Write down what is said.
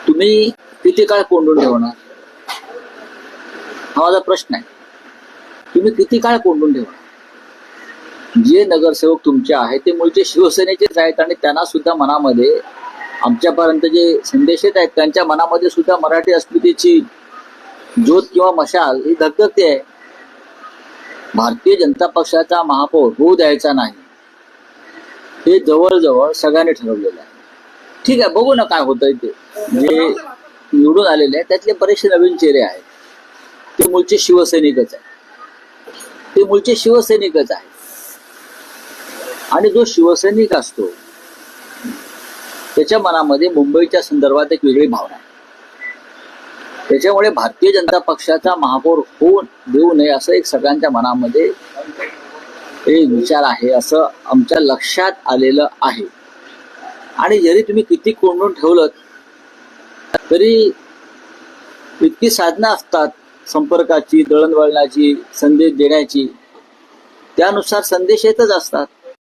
तुम्ही किती काळ कोंडून ठेवणार हा माझा प्रश्न आहे. तुम्ही किती काळ कोंडून ठेवणार? जे नगरसेवक तुमचे आहेत ते मूळचे शिवसेनेचेच आहेत आणि त्यांना सुद्धा मनामध्ये आमच्यापर्यंत जे संदेश येत आहेत त्यांच्या मनामध्ये सुद्धा मराठी अस्मितेची ज्योत किंवा मशाल ही धगधगते आहे. भारतीय जनता पक्षाचा महापौर होऊ द्यायचा नाही हे जवळजवळ सगळ्यांनी ठरवलेलं आहे. ठीक आहे, बघू ना काय होतंय ते. जे निवडून आलेले आहेत त्यातले बरेचसे नवीन चेहरे आहेत, ते मूळचे शिवसैनिकच आहेत. ते मूळचे शिवसैनिकच आहेत. आणि जो शिवसैनिक असतो त्याच्या मनामध्ये मुंबईच्या संदर्भात एक वेगळी भावना आहे. त्याच्यामुळे भारतीय जनता पक्षाचा महापौर होऊन देऊ नये असं एक सगळ्यांच्या मनामध्ये एक विचार आहे, असं आमच्या लक्षात आलेलं आहे. आणि जरी तुम्ही किती कोंडून ठेवलं तरी इतकी साधनं असतात संपर्काची, दळणवळणाची, संदेश देण्याची, त्यानुसार संदेश येतच असतात.